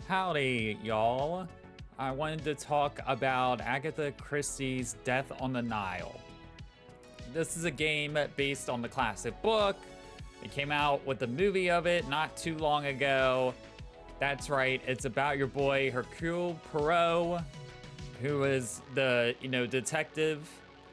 Howdy, y'all. I wanted to talk about Agatha Christie's Death on the Nile. This is a game based on the classic book. It came out with the movie of it not too long ago. That's right, it's about your boy Hercule Poirot, who is the, detective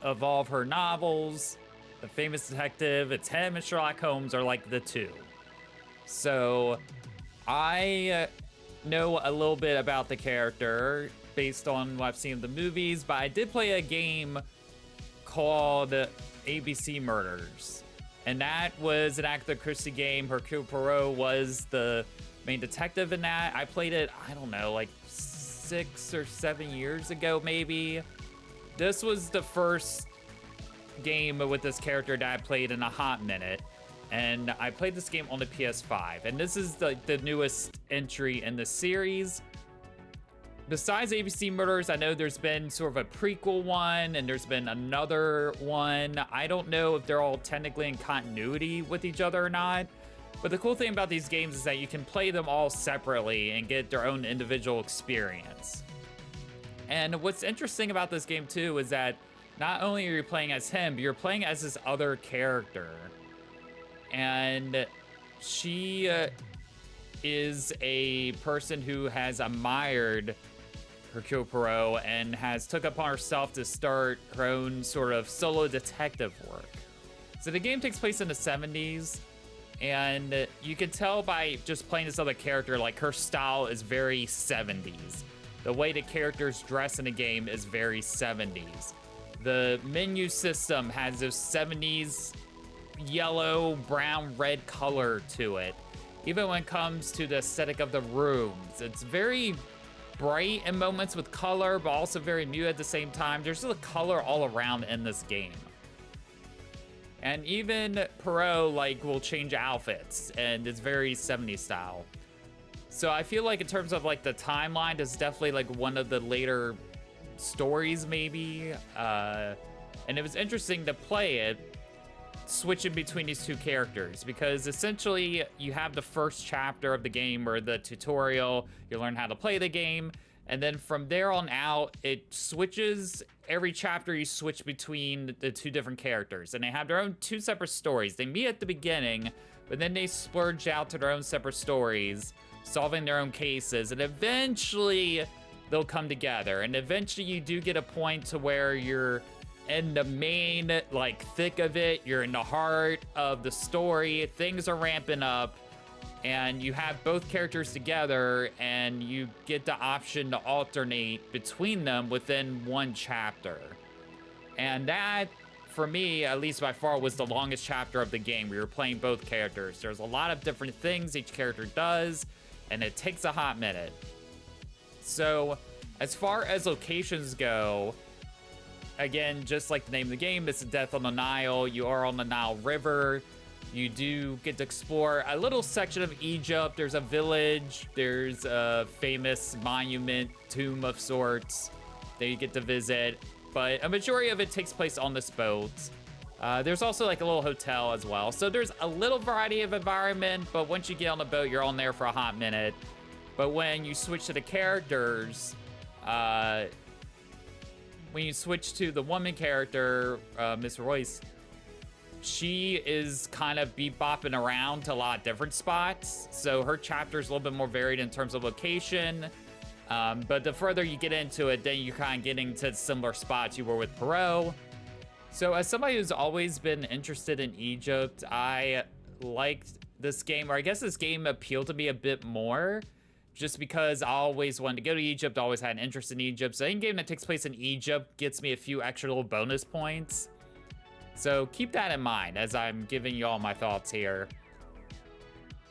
of all of her novels. The famous detective, it's him and Sherlock Holmes are like the two. So, I know a little bit about the character based on what I've seen in the movies, but I did play a game called ABC Murders. And that was an Agatha Christie game. Hercule Poirot was the main detective in that. I played it, I don't know, like 6 or 7 years ago, maybe. This was the first game with this character that I played in a hot minute. And I played this game on the PS5. And this is the newest entry in the series. Besides ABC Murders, I know there's been sort of a prequel one, and there's been another one. I don't know if they're all technically in continuity with each other or not. But the cool thing about these games is that you can play them all separately and get their own individual experience. And what's interesting about this game too is that not only are you playing as him, but you're playing as this other character. And she is a person who has admired Hercule Poirot and has took upon herself to start her own sort of solo detective work. So the game takes place in the 70s, and you can tell by just playing this other character, like her style is very 70s. The way the characters dress in the game is very 70s. The menu system has those 70s yellow, brown, red color to it. Even when it comes to the aesthetic of the rooms, it's very bright in moments with color, but also very muted at the same time. There's just a color all around in this game. And even Poirot, will change outfits, and it's very 70s style. So I feel like in terms of, the timeline, it's definitely, one of the later stories, maybe. And it was interesting to play it, switching between these two characters, because essentially you have the first chapter of the game or the tutorial, you learn how to play the game, and then from there on out it switches. Every chapter you switch between the two different characters, and they have their own two separate stories. They meet at the beginning, but then they splurge out to their own separate stories, solving their own cases, and eventually they'll come together. And eventually you do get a point to where you're in the main, thick of it. You're in the heart of the story. Things are ramping up, and you have both characters together, and you get the option to alternate between them within one chapter. And that, for me, at least by far, was the longest chapter of the game. We were playing both characters. There's a lot of different things each character does, and it takes a hot minute. So, as far as locations go, again, just like the name of the game, it's Death on the Nile. You are on the Nile River. You do get to explore a little section of Egypt. There's a village. There's a famous monument, tomb of sorts that you get to visit. But a majority of it takes place on this boat. There's also a little hotel as well. So there's a little variety of environment, but once you get on the boat, you're on there for a hot minute. But when you switch to the characters, when you switch to the woman character, Miss Royce, she is kind of bebopping around to a lot of different spots. So her chapter is a little bit more varied in terms of location. But the further you get into it, then you're kind of getting to similar spots you were with Poirot. So as somebody who's always been interested in Egypt, I liked this game, or I guess this game appealed to me a bit more, just because I always wanted to go to Egypt, always had an interest in Egypt. So any game that takes place in Egypt gets me a few extra little bonus points. So keep that in mind as I'm giving you all my thoughts here.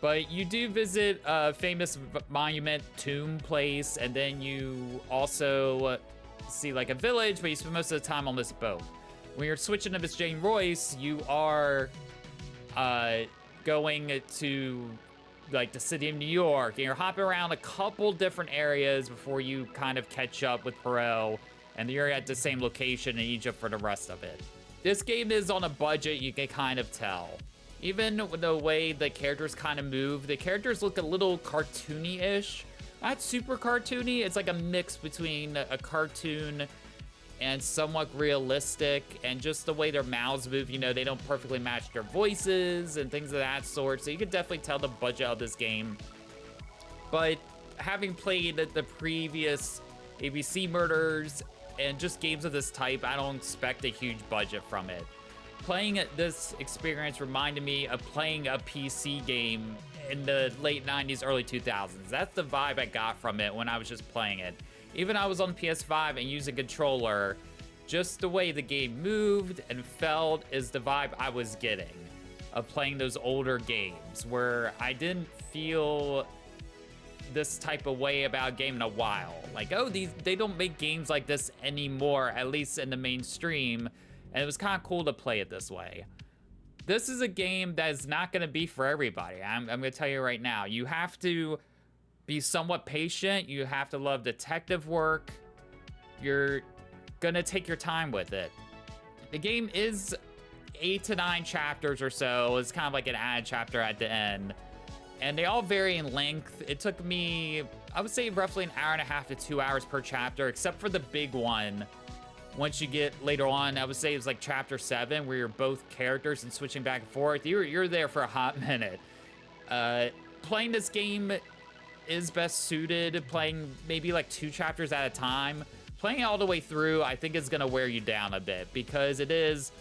But you do visit a famous monument tomb place, and then you also see a village, but you spend most of the time on this boat. When you're switching to Miss Jane Royce, you are going to the city of New York, and you're hopping around a couple different areas before you kind of catch up with Poirot, and you're at the same location in Egypt for the rest of it. This game is on a budget, you can kind of tell. Even the way the characters kind of move, the characters look a little cartoony-ish. not super cartoony. It's like a mix between a cartoon and somewhat realistic, and just the way their mouths move, you know, they don't perfectly match their voices and things of that sort. So you can definitely tell the budget of this game. But having played the previous ABC Murders and just games of this type, I don't expect a huge budget from it. Playing this experience reminded me of playing a PC game in the late 90s, early 2000s. That's the vibe I got from it when I was just playing it. Even I was on PS5 and using a controller, just the way the game moved and felt is the vibe I was getting of playing those older games, where I didn't feel this type of way about a game in a while. Like, oh, they don't make games like this anymore, at least in the mainstream, and it was kind of cool to play it this way. This is a game that is not going to be for everybody. I'm going to tell you right now. You have to be somewhat patient. You have to love detective work. You're going to take your time with it. The game is 8 to 9 chapters or so. It's kind of like an added chapter at the end. And they all vary in length. It took me, I would say, roughly an hour and a half to 2 hours per chapter, except for the big one. Once you get later on, I would say it was like chapter 7, where you're both characters and switching back and forth. You're there for a hot minute. Playing this game is best suited playing maybe like 2 chapters at a time. Playing it all the way through, I think, is gonna wear you down a bit, because it is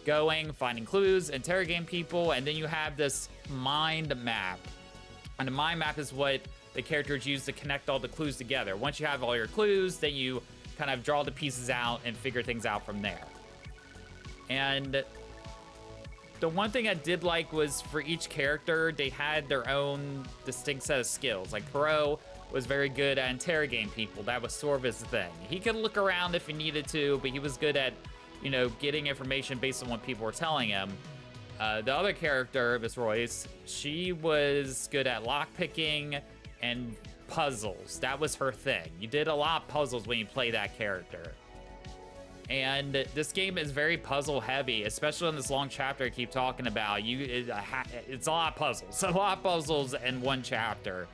going, finding clues, interrogating people, and then you have this mind map. And the mind map is what the characters use to connect all the clues together. Once you have all your clues, then you kind of draw the pieces out and figure things out from there. And the one thing I did like was, for each character, they had their own distinct set of skills. Like, Perot was very good at interrogating people. That was sort of his thing. He could look around if he needed to, but he was good at, you know, getting information based on what people were telling him. The other character, Miss Royce, she was good at lockpicking and puzzles. That was her thing. You did a lot of puzzles when you play that character. And this game is very puzzle heavy, especially in this long chapter I keep talking about. It's a lot of puzzles. A lot of puzzles in one chapter.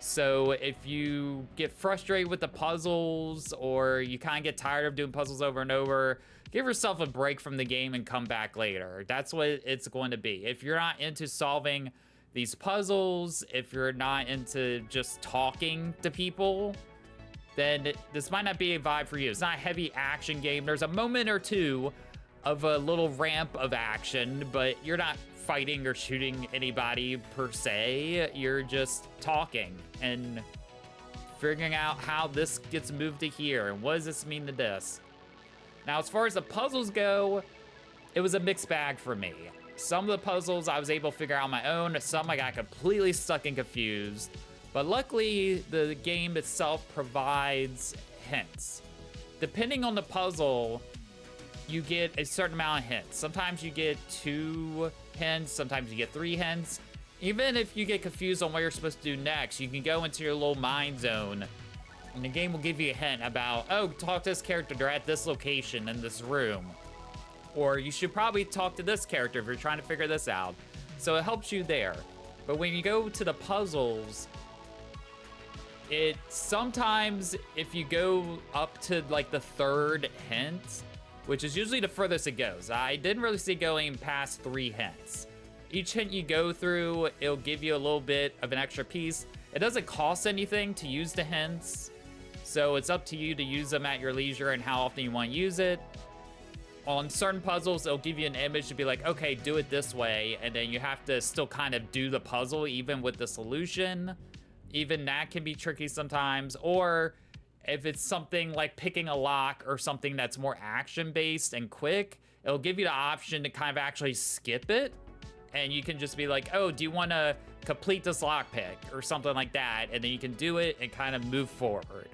So if you get frustrated with the puzzles, or you kind of get tired of doing puzzles over and over, give yourself a break from the game and come back later. That's what it's going to be. If you're not into solving these puzzles, if you're not into just talking to people, then this might not be a vibe for you. It's not a heavy action game. There's a moment or two of a little ramp of action, but you're not fighting or shooting anybody per se. You're just talking and figuring out how this gets moved to here and what does this mean to this. Now, as far as the puzzles go, it was a mixed bag for me. Some of the puzzles I was able to figure out on my own. Some I got completely stuck and confused. But luckily, the game itself provides hints. Depending on the puzzle, you get a certain amount of hints. Sometimes you get 2 hints, sometimes you get 3 hints. Even if you get confused on what you're supposed to do next, you can go into your little mind zone, and the game will give you a hint about, oh, talk to this character, they're at this location in this room. Or you should probably talk to this character if you're trying to figure this out. So it helps you there. But when you go to the puzzles, it sometimes, if you go up to like the 3rd hint, which is usually the furthest it goes. I didn't really see going past 3 hints. Each hint you go through, it'll give you a little bit of an extra piece. It doesn't cost anything to use the hints, so it's up to you to use them at your leisure and how often you want to use it. On certain puzzles, it'll give you an image to be like, okay, do it this way, and then you have to still kind of do the puzzle even with the solution. Even that can be tricky sometimes. Or if it's something like picking a lock or something that's more action-based and quick, it'll give you the option to kind of actually skip it. And you can just be like, oh, do you want to complete this lockpick or something like that? And then you can do it and kind of move forward.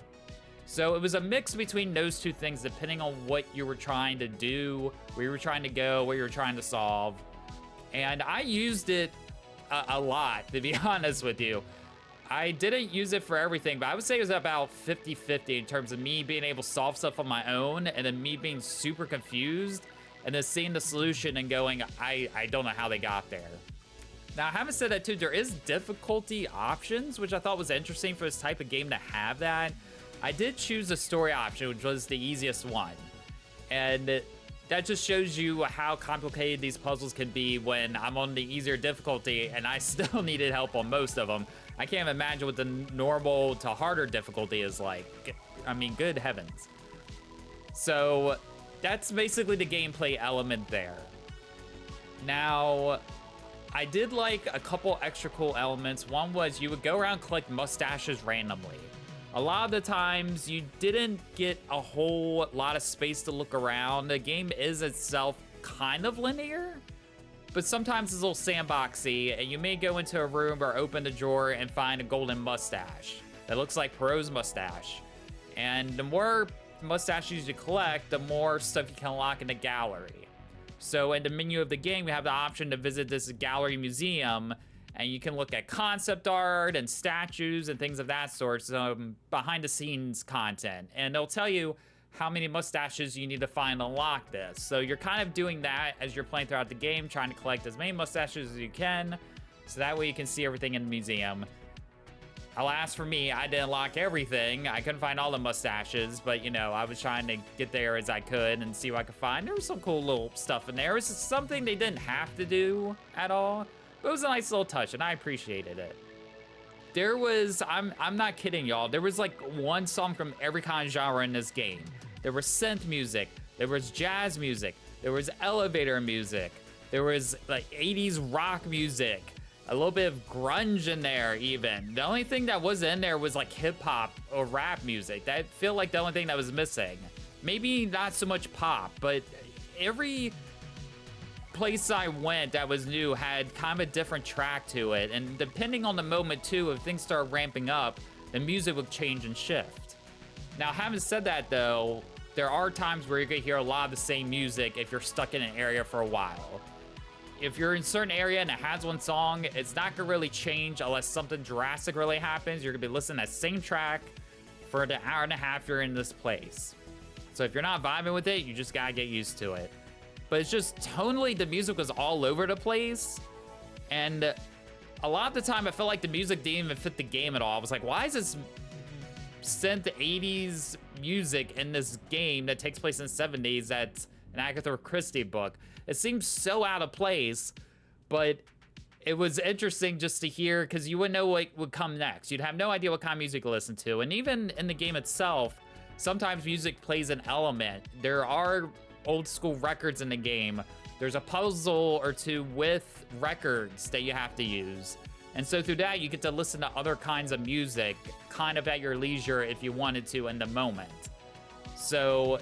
So it was a mix between those 2 things, depending on what you were trying to do, where you were trying to go, what you were trying to solve. And I used it a lot, to be honest with you. I didn't use it for everything, but I would say it was about 50-50 in terms of me being able to solve stuff on my own, and then me being super confused, and then seeing the solution and going, I don't know how they got there. Now, I haven't said that too. There is difficulty options, which I thought was interesting for this type of game to have that. I did choose the story option, which was the easiest one. And that just shows you how complicated these puzzles can be when I'm on the easier difficulty and I still needed help on most of them. I can't imagine what the normal to harder difficulty is like. I mean, good heavens. So that's basically the gameplay element there. Now, I did like a couple extra cool elements. One was you would go around and collect mustaches randomly. A lot of the times you didn't get a whole lot of space to look around. The game is itself kind of linear, but sometimes it's a little sandboxy, and you may go into a room or open the drawer and find a golden mustache that looks like Perot's mustache. And the more mustaches you collect, the more stuff you can unlock in the gallery. So in the menu of the game, we have the option to visit this gallery museum, and you can look at concept art and statues and things of that sort, some behind the scenes content. And they'll tell you how many mustaches you need to find to unlock this. So you're kind of doing that as you're playing throughout the game, trying to collect as many mustaches as you can, so that way you can see everything in the museum. Alas for me, I didn't unlock everything. I couldn't find all the mustaches, but you know, I was trying to get there as I could and see what I could find. There was some cool little stuff in there. It was something they didn't have to do at all. But it was a nice little touch, and I appreciated it. There was, I'm not kidding, y'all. There was like one song from every kind of genre in this game. There was synth music. There was jazz music. There was elevator music. There was like 80s rock music. A little bit of grunge in there even. The only thing that wasn't in there was like hip hop or rap music. That felt like the only thing that was missing. Maybe not so much pop, but every place I went that was new had kind of a different track to it, and depending on the moment too, if things start ramping up, the music would change and shift. Now, having said that though, there are times where you're gonna hear a lot of the same music if you're stuck in an area for a while. If you're in a certain area and it has one song, it's not gonna really change unless something drastic really happens. You're gonna be listening to that same track for the hour and a half you're in this place. So if you're not vibing with it, you just gotta get used to it. But it's just tonally, the music was all over the place. And a lot of the time, I felt like the music didn't even fit the game at all. I was like, why is this synth 80s music in this game that takes place in the 70s that's an Agatha Christie book? It seems so out of place, but it was interesting just to hear, because you wouldn't know what would come next. You'd have no idea what kind of music to listen to. And even in the game itself, sometimes music plays an element. There are old school records in the game. There's a puzzle or two with records that you have to use. And so through that, you get to listen to other kinds of music, kind of at your leisure if you wanted to in the moment. So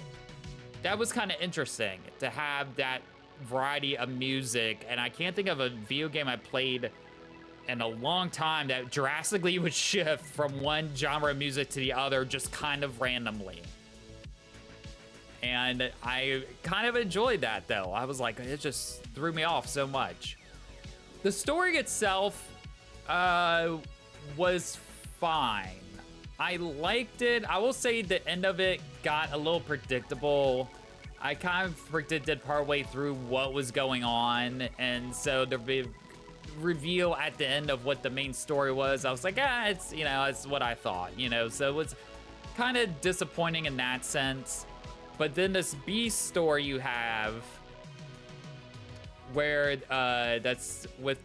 that was kind of interesting to have that variety of music. And I can't think of a video game I played in a long time that drastically would shift from one genre of music to the other just kind of randomly. And I kind of enjoyed that though. I was like, it just threw me off so much. The story itself was fine. I liked it. I will say the end of it got a little predictable. I kind of predicted partway through what was going on, and so there'd be a reveal at the end of what the main story was. I was like, it's, you know, it's what I thought, you know, so it was kind of disappointing in that sense. But then this B story you have where that's with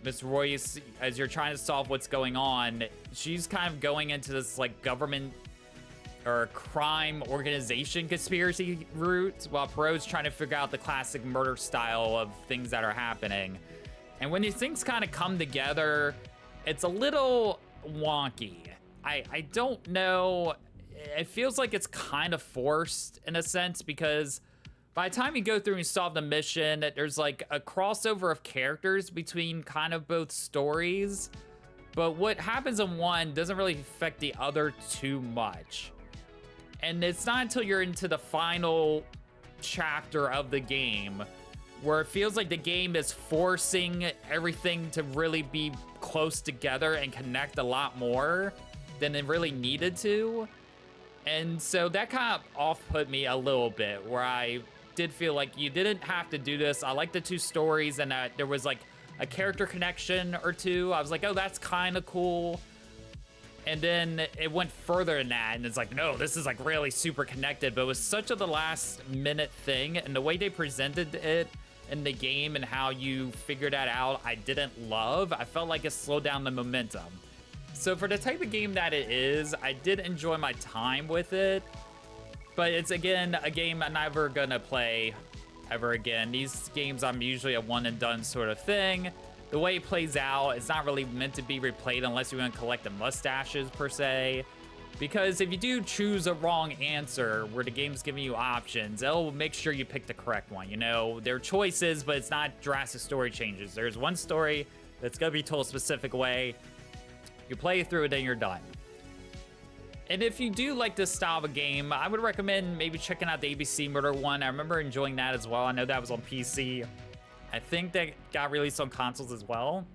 Miss Royce, as you're trying to solve what's going on, she's kind of going into this like government or crime organization conspiracy route while Perot's trying to figure out the classic murder style of things that are happening. And when these things kind of come together, it's a little wonky. I don't know. It feels like it's kind of forced in a sense, because by the time you go through and solve the mission, there's like a crossover of characters between kind of both stories. But what happens in one doesn't really affect the other too much. And it's not until you're into the final chapter of the game where it feels like the game is forcing everything to really be close together and connect a lot more than it really needed to. And so that kind of off-put me a little bit, where I did feel like you didn't have to do this. I like the two stories, and that there was like a character connection or two. I was like, oh, that's kind of cool. And then it went further than that, and it's like, no, this is like really super connected. But it was such a the last minute thing, and the way they presented it in the game and how you figured that out, I didn't love. I felt like it slowed down the momentum. So for the type of game that it is, I did enjoy my time with it. But it's, again, a game I'm never gonna play ever again. These games, I'm usually a one and done sort of thing. The way it plays out, it's not really meant to be replayed unless you want to collect the mustaches per se. Because if you do choose a wrong answer where the game's giving you options, it'll make sure you pick the correct one. You know, there are choices, but it's not drastic story changes. There's one story that's gonna be told a specific way. You play through it, then you're done. And if you do like this style of game, I would recommend maybe checking out the ABC Murder one. I remember enjoying that as well. I know that was on PC. I think that got released on consoles as well.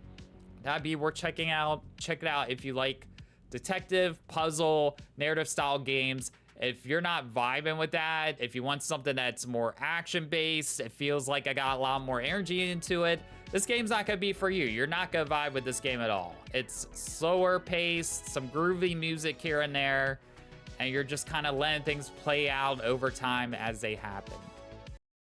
That'd be worth checking out. Check it out if you like detective, puzzle, narrative style games. If you're not vibing with that, if you want something that's more action based, it feels like I got a lot more energy into it, this game's not gonna be for you. You're not gonna vibe with this game at all. It's slower paced, some groovy music here and there, and you're just kind of letting things play out over time as they happen.